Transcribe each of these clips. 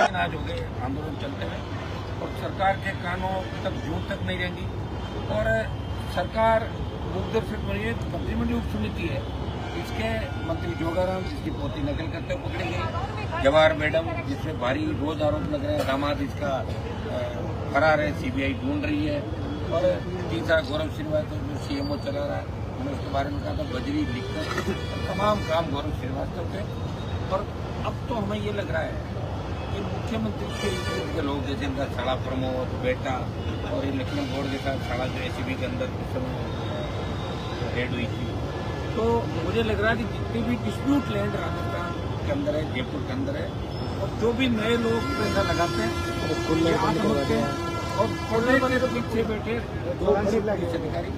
आज हो गए आंदोलन चलते हैं और सरकार के कानों तक जून तक नहीं रहेंगी। और सरकार दूरदर्शन पर ये मंत्रिमंडल उप समिति है, इसके मंत्री जोगाराम जिसकी पोती नकल करते हुए पकड़ी गई, जवाहर मैडम जिसमें भारी रोज आरोप लग रहे हैं, दामाद इसका फरार है, सीबीआई ढूंढ रही है। और तीसरा गौरव श्रीवास्तव जो सीएमओ चला रहा है, मैंने उसके बारे में कहा था बजरी लिखकर तमाम काम गौरव श्रीवास्तव के। और अब तो हमें ये लग रहा है कि मुख्यमंत्री के लोग जैसे इनका छड़ा प्रमोद बेटा और इलेक्शन बोर्ड के साथ छड़ा जो एसीबी के अंदर उस समय रेड हुई थी, तो मुझे लग रहा है कि जितनी भी डिस्प्यूट लैंड राजस्थान के अंदर है, जयपुर के अंदर है, और जो भी नए लोग पैसा लगाते हैं और खोलने वाले तो पीछे बैठे दो पुलिस अधिकारी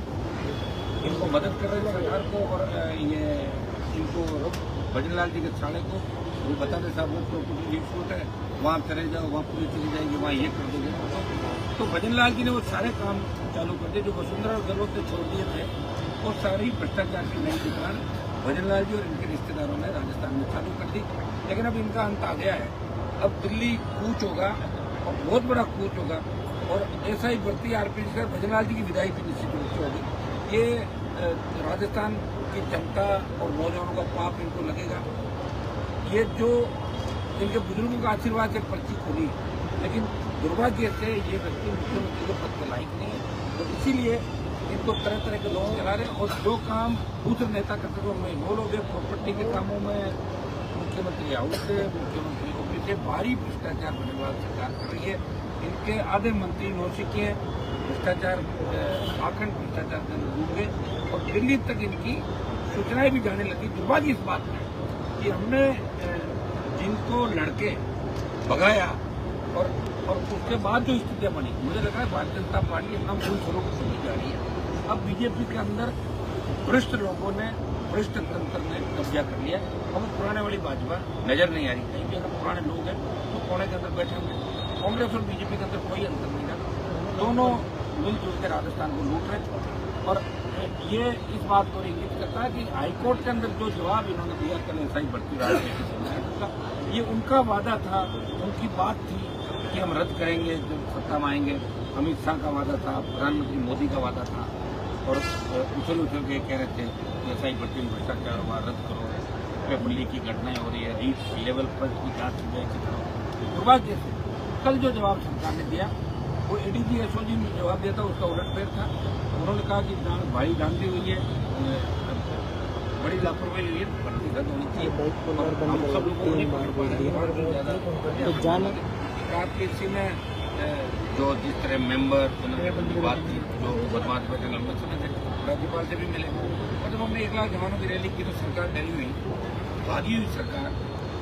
इनको मदद कर रहे हैं सरकार को। और ये इनको भजनलाल जी के छाड़े को वो बताते साहब वो प्रॉपर्टी डिस्प्यूट है, वहाँ चले जाओ, वहाँ पुलिस चली जाएगी, वहाँ ये कर दोगे। तो भजनलाल जी ने वो सारे काम चालू कर दिए जो वसुंधरा और गहलोत ने छोड़ दिए थे, और सारी भ्रष्टाचार की नई दुकान भजनलाल जी और इनके रिश्तेदारों ने राजस्थान में चालू कर दी। लेकिन अब इनका अंत आ गया है। अब दिल्ली कूच होगा और बहुत बड़ा कूच होगा, और ऐसा ही बढ़ती आरपीसी से भजनलाल जी की विदाई भी निश्चित रूप से होगी। ये राजस्थान की जनता और नौजवानों का पाप इनको लगेगा। ये जो इनके बुजुर्गों का आशीर्वाद से पर्ची खुली, लेकिन दुर्भाग्य से ये व्यक्ति मुख्यमंत्री के पद के लायक नहीं है, तो इसीलिए इनको तरह तरह के लोग चला रहे हैं। और जो काम दूसरे नेता करते थे उनमें इन्वॉल्व हो गए, प्रॉपर्टी के कामों में मुख्यमंत्री हाउस से, मुख्यमंत्री ऑफिस से भारी भ्रष्टाचार बनने सरकार कर रही है। इनके आधे मंत्री नौसिखी हैं, भ्रष्टाचार आखंड भ्रष्टाचार के अंदर डूब गए और दिल्ली तक इनकी सूचनाएं भी जाने लगी। दुर्भाग्य इस बात में कि हमने जिनको लड़के भगाया और उसके बाद जो स्थितियां बनी, मुझे लग रहा है भारतीय जनता पार्टी अपना मूल स्वरूप छूटी जा रही है। अब बीजेपी के अंदर भ्रष्ट लोगों ने, भ्रष्ट तंत्र ने कब्जा कर लिया। हमें पुराने वाली भाजपा नजर नहीं आ रही कहीं भी। अगर पुराने लोग हैं तो कोने के अंदर बैठे हुए, कांग्रेस और बीजेपी के अंदर कोई अंतर नहीं रहा, दोनों मिलजुल कर राजस्थान को लूट रहे। और ये इस बात को इंगित करता है कि हाईकोर्ट के अंदर जो जवाब इन्होंने दिया कल ऐसा ही बढ़ती रहा, ये उनका वादा था, उनकी बात थी कि हम रद्द करेंगे जब सत्ता में आएंगे। अमित शाह का वादा था, प्रधानमंत्री मोदी का वादा था, और उछल के कह रहे थे ऐसा ही बढ़ती भ्रष्टाचार हुआ, रद्द करो, पेपरली की घटनाएं हो रही है, रीच लेवल पर की जांच की जाए। दुर्भाग्य से कल जो जवाब सरकार ने दिया वो एडीजी एसओजी ने जवाब दिया था, उसका उलटफेर था। उन्होंने कहा कि भाई जानती हुई है, बड़ी लापरवाही हुई है, भर्ती रद्द होनी चाहिए। हम सब लोगों को नहीं पकड़ पा रहे ज्यादा किसी ने जो जिस तरह मेंबर बात की, जो बदमाश बैठे लंबे समय से राज्यपाल से भी मिले, और जब हमने 1 लाख जवानों की रैली की तो सरकार डरी हुई, भागी हुई सरकार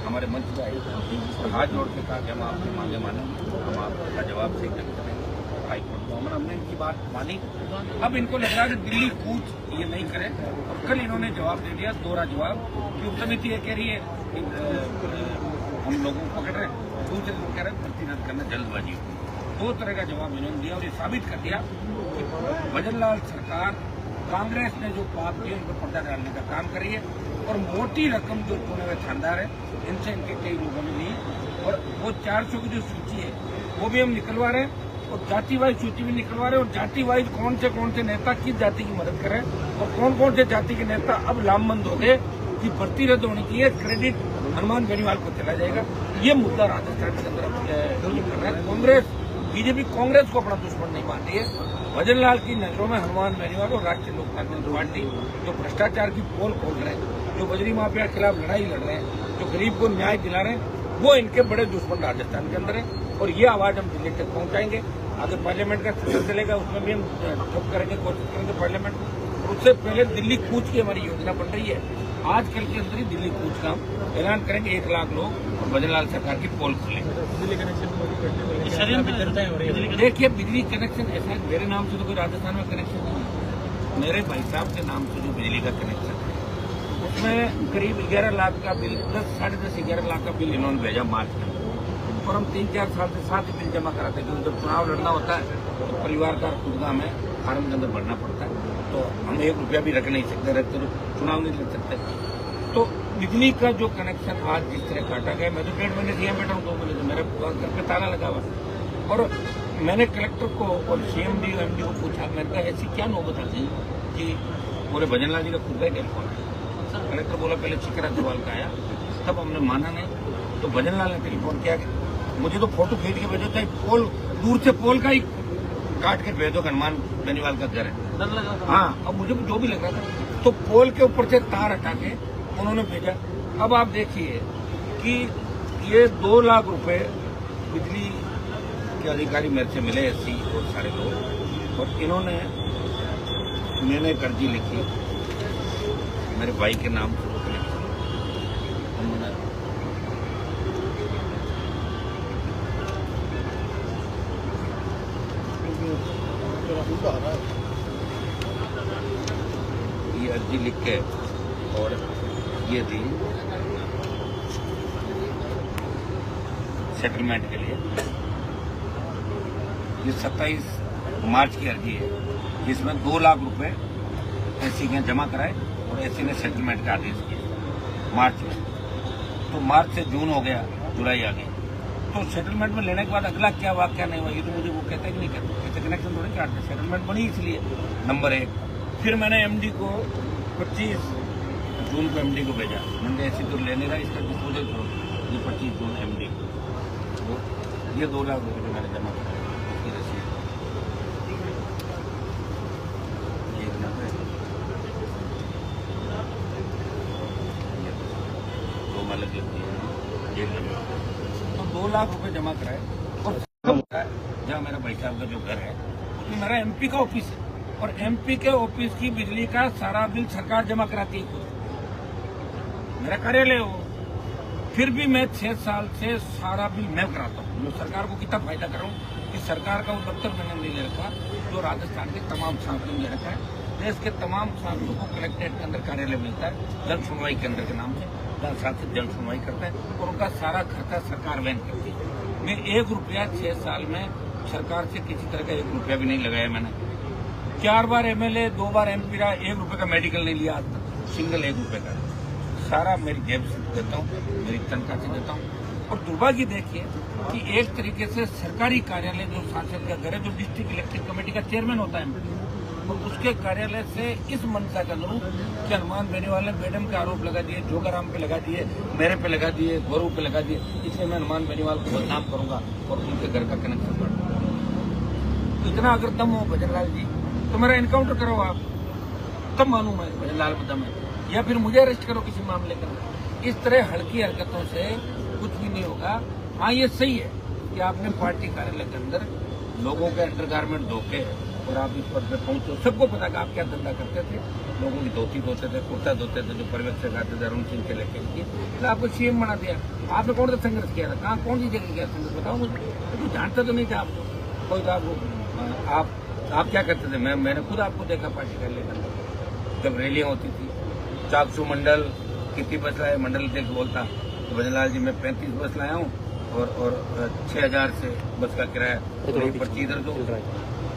हमारे मंच पर आई और हाथ जोड़ के कहा कि हम आपकी मांगे मानेंगे, हम आपका जवाब सही करेंगे हाईकोर्ट को। हमने इनकी बात मानी। अब इनको लग रहा है कि दिल्ली कूच ये नहीं करे, और कल इन्होंने जवाब दे दिया, दोहरा जवाब, कि उप समिति ये कह रही है हम लोगों को पकड़ रहे हैं, दूसरे लोग कह रहे हैं भर्ती रद्द करना जल्दबाजी। 2 तरह का जवाब इन्होंने दिया और ये साबित कर दिया कि भजनलाल सरकार, कांग्रेस ने जो पाप किए उनको पर्दा डालने का काम करी है। और मोटी रकम जो चुने हुए थानेदार है इनसे इनके कई लोगों ने ली, और वो 400 की जो सूची है वो भी हम निकलवा रहे हैं, और जाति वाइज सूची भी निकलवा रहे हैं, और जाति वाइज कौन से नेता किस जाति की मदद करें और कौन से जाति के नेता अब लामबंद हो गए कि भर्ती रद्द होनी चाहिए, क्रेडिट हनुमान बेनीवाल को चला जाएगा। ये मुद्दा राजस्थान के अंदर कर रहा है। कांग्रेस, बीजेपी कांग्रेस को अपना दुश्मन नहीं मानती है। भजनलाल की नजरों में हनुमान बेनीवाल और राष्ट्रीय लोकतांत्रिक पार्टी जो भ्रष्टाचार की पोल खोल रहे हैं, जो बजरी माफिया के खिलाफ लड़ाई लड़ रहे हैं, जो गरीब को न्याय दिला रहे हैं, वो इनके बड़े दुश्मन राजस्थान के अंदर है। और ये आवाज हम दिल्ली तक पहुंचाएंगे। आगे पार्लियामेंट का सेशन चलेगा, उसमें भी हम चुप करेंगे, कोशिश करेंगे पार्लियामेंट में। उससे पहले दिल्ली कूच की हमारी योजना बन रही है। आज कल के अंदर ही दिल्ली कूच का हम ऐलान करेंगे, 1 लाख लोग और भजनलाल सरकार की पोल खोलेंगे। बिजली कनेक्शन देखिए, बिजली कनेक्शन ऐसा मेरे नाम से तो कोई राजस्थान में कनेक्शन नहीं है। मेरे भाई साहब के नाम से जो बिजली का कनेक्शन है उसमें करीब 11 लाख का बिल, 10-10.5 11 लाख का बिल इन्होंने भेजा मार्च में, और हम 3-4 साल से साथ ही बिल जमा कराते हैं। क्योंकि जब चुनाव लड़ना होता है तो परिवार का खुदगा में फार्म के अंदर भरना पड़ता है, तो हम 1 रुपया भी रख नहीं सकते, रखते तो चुनाव नहीं लड़ सकते। तो बिजली का जो कनेक्शन आज जिस तरह काटा गया, मैं तो 1.5 महीने से यहाँ बैठा हूँ, 2 महीने से मेरे घर पे ताला लगा हुआ। और मैंने कलेक्टर को और CMD MD को पूछा, मैंने कहा ऐसी क्या नौबत आ गई कि बोले भजन लाल जी का खुद का ही टेलीफोन है। कलेक्टर बोला पहले चिकरा जवाल का आया, तब हमने माना नहीं, तो भजन लाल ने टेलीफोन किया। मुझे तो फोटो खींच के भेजो, चाहे पोल दूर से पोल का ही काट के भेजो, हनुमान बेनीवाल का घर है। हाँ, अब मुझे जो भी लग रहा था, तो पोल के ऊपर से तार हटा के उन्होंने भेजा। अब आप देखिए कि ये 2 लाख रुपए बिजली के अधिकारी मेरे से मिले, SC और सारे लोग, और इन्होंने मैंने एक अर्जी लिखी मेरे भाई के नाम से, उन्होंने ये अर्जी लिख के और ये दी सेटलमेंट के लिए। ये 27 मार्च की अर्जी है, जिसमें 2 लाख रुपए SC ने जमा कराए और SC ने सेटलमेंट का आदेश किया मार्च में। तो मार्च से जून हो गया, जुलाई आ गई, तो सेटलमेंट में लेने के बाद अगला क्या वाक्य नहीं हुआ, ये तो मुझे वो कहते कि नहीं कहते, ऐसे कनेक्शन थोड़े काटते। सेटलमेंट बनी इसलिए, नंबर 1। फिर मैंने MD को 25 जून को MD को भेजा, मैंने ऐसी तो लेने का इसका डिस्पोजल करो। ये 25 जून MD को ये 2 लाख रुपये जो मैंने जमा कराया, इसकी रसीद तो 2 लाख रुपए जमा कराए। और जहाँ मेरा भाई साहब का जो घर है, उसमें मेरा MP का ऑफिस है, और MP के ऑफिस की बिजली का सारा बिल सरकार जमा कराती है, मेरा कार्यालय हो। फिर भी मैं 6 साल से सारा बिल मैं कराता हूँ। मैं सरकार को कितना फायदा कर रहा हूँ कि सरकार का वो दफ्तर मैंने नहीं ले रखा, जो राजस्थान के तमाम सांसदों ने रखा है। देश के तमाम सांसदों को कलेक्ट्रेट के अंदर कार्यालय मिलता है, जन सुनवाई केंद्र के नाम से, जहाँ सांसद जन सुनवाई करता है, और उनका सारा खर्चा सरकार वहन करती है। मैं 1 रुपया 6 साल में सरकार से किसी तरह का 1 रुपया भी नहीं लगाया मैंने। 4 बार MLA, 2 बार MP रहा, 1 रुपये का मेडिकल नहीं लिया आज तक, सिंगल 1 रुपये का। सारा मेरी जेब से देता हूँ, मेरी तनख्वाह से देता हूँ। और दुर्भाग्य देखिए कि एक तरीके से सरकारी कार्यालय जो सांसद का घर है, जो डिस्ट्रिक्ट इलेक्टेड कमेटी का चेयरमैन होता है, तो उसके कार्यालय से इस मंशा का लूं कि हनुमान बेनीवाल ने मैडम के आरोप लगा दिए, जोगाराम पे लगा दिए, मेरे पे लगा दिए, गौरव पे लगा दिए, इसलिए मैं हनुमान बेनीवाल को बदनाम करूंगा और उनके घर का कनेक्शन करूंगा। इतना अगर दम हो भजनलाल जी, तो मेरा एनकाउंटर करो आप, तब मानूं मैं भजनलाल में दम है, या फिर मुझे अरेस्ट करो किसी मामले के अंदर। इस तरह हल्की हरकतों से कुछ भी नहीं होगा। हाँ, ये सही है कि आपने पार्टी कार्यालय के अंदर लोगों के अंडरगारमेंट धोखे और आप इस पद पे पहुंचो। सबको पता कि आप क्या धंधा करते थे, लोगों की धोती धोते थे, कुर्ता धोते थे, जो पर्यवेक्षक आते थे अरुण सिंह के लेके किए, तो आपको CM बना दिया। आपने कौन सा संघर्ष किया था, कहाँ कौन सी जगह किया संघर्ष, बताओ मुझे। तो जानता तो नहीं था आपको कोई, आप क्या करते थे। मैंने खुद आपको देखा पार्टी कार्यालय के अंदर जब रैलियां होती थी। चाकसू मंडल कितनी बस लाए, मंडल अध्यक्ष बोलता तो भजनलाल जी मैं 35 बस लाया हूँ और 6000 से बस का किराया, पर्ची इधर दो,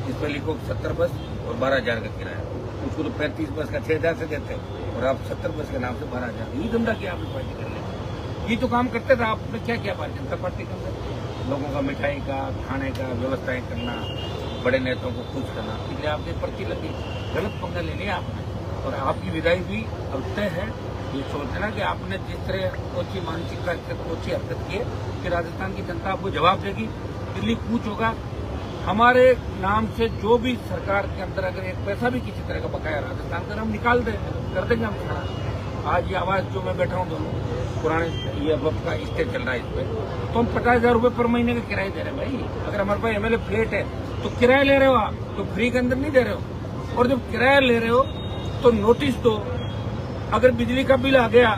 इस पर लिखो 70 बस और 12000 का किराया। उसको तो 35 बस का 6000 से देते हैं, और आप 70 बस के नाम से 12000। ये धंधा किया आपने पार्टी कर लिया, ये तो काम करते थे आपने। क्या किया भारतीय जनता पार्टी के अंदर, लोगों का मिठाई का, खाने का व्यवस्थाएं करना, बड़े नेताओं को खुश करना, इसलिए आपने पर्ची लगी, गलत पंगा ले लिया आपने। और आपकी विदाई भी अब तय है। ये सोचना कि आपने जिस तरह ओछी मानसिकता, ओछी हरकत की है कि राजस्थान की जनता आपको जवाब देगी, दिल्ली कूच होगा। हमारे नाम से जो भी सरकार के अंदर अगर एक पैसा भी किसी तरह का बकाया राजस्थान का, हम निकाल दें, कर देंगे हम सारा। आज ये आवाज जो मैं बैठा हूँ दोनों पुराने, ये वक्त का स्टे चल रहा है, इस पर तो हम 50,000 रुपये पर महीने का किराया दे रहे हैं भाई। अगर हमारे पास MLA फ्लैट है तो किराया ले रहे हो आप, तो फ्री के अंदर नहीं दे रहे हो। और जब किराया ले रहे हो तो नोटिस दो। अगर बिजली का बिल आ गया,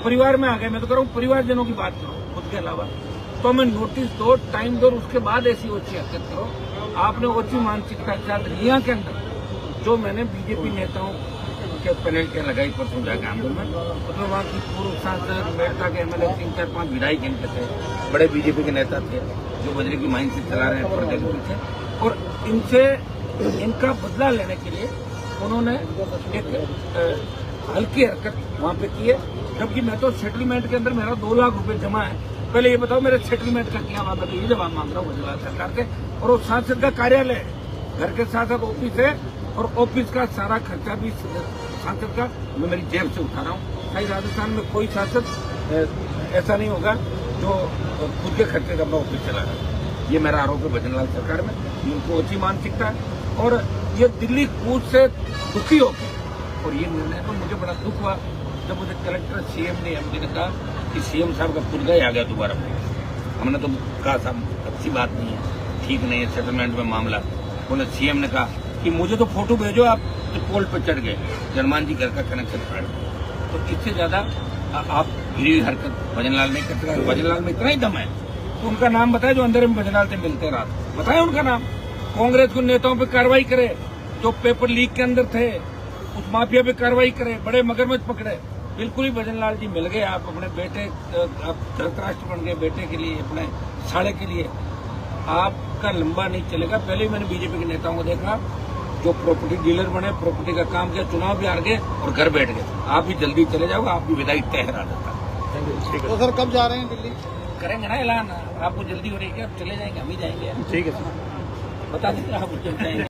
परिवार में आ गया, मैं तो कह रहा हूँ परिवारजनों की बात करो खुद के अलावा, तो हमें नोटिस दो, टाइम दो, उसके बाद ऐसी ओछी हरकत करो। आपने ओछी मानसिकता के साथ रिया के अंदर जो मैंने बीजेपी नेताओं के पैनल के लगाई परसों जाकर आंदोलन में, उसमें वहाँ की पूर्व सांसद, मेड़ता के MLA 3-4-5 विधायक इनके थे, बड़े बीजेपी के नेता थे जो बजरी की माइन से चला रहे हैं पर्दे के पीछे, और इनसे इनका बदला लेने के लिए उन्होंने एक हल्की हरकत वहाँ पे की है। जबकि मैं तो सेटलमेंट के अंदर मेरा 2 लाख रुपए जमा है। पहले ये बताओ मेरे सेटलमेंट का क्या हुआ, मैं तो ये जवाब मांग रहा हूँ भजनलाल सरकार से। और वो सांसद का कार्यालय है, घर के साथ साथ ऑफिस है, और ऑफिस का सारा खर्चा भी सांसद का मैं मेरी जेब से उठा रहा हूँ। शायद राजस्थान में कोई सांसद ऐसा नहीं होगा जो खुद के खर्चे का अपना ऑफिस चला रहा है। ये मेरा आरोप है भजनलाल सरकार में, उनको अच्छी मानसिकता है। और ये दिल्ली कूच से दुखी होगी, और ये निर्णय तो मुझे बड़ा दुख हुआ जब मुझे कलेक्टर सीएम ने एमडी ने कहा कि सीएम साहब का पुर्जा ही आ गया दोबारा। हमने तो कहा साहब अच्छी बात नहीं है, ठीक नहीं है सेटलमेंट में मामला। बोले सीएम ने कहा कि मुझे तो फोटो भेजो, आप तो पोल पर चढ़ गए, हनुमान जी घर का कनेक्शन काट दिया। तो इससे ज्यादा आप गिरी हुई हरकत भजनलाल नहीं कर सकते। भजनलाल में इतना ही दम है तो उनका नाम बताए जो अंदर में भजनलाल से मिलते रात, बताए उनका नाम। कांग्रेस के नेताओं पर कार्रवाई करे, जो पेपर लीक के अंदर थे उस माफिया पे कार्रवाई करे, बड़े मगरमच्छ पकड़े। बिल्कुल ही भजनलाल जी मिल गए, आप अपने बेटे, आप धृतराष्ट्र बन गए बेटे के लिए, अपने साले के लिए। आपका लंबा नहीं चलेगा। पहले ही मैंने बीजेपी के नेताओं को देखा जो प्रॉपर्टी डीलर बने, प्रॉपर्टी का काम किया, चुनाव भी हार गए और घर बैठ गए। आप भी जल्दी चले जाओगे, आपकी विदाई तय करा देता। तो सर कब जा रहे हैं दिल्ली? करेंगे ना ऐलान, आपको जल्दी हो रही है, आप चले जाएंगे, हम ही जाएंगे। ठीक है सर, बता दीजिए आप चले जाएंगे।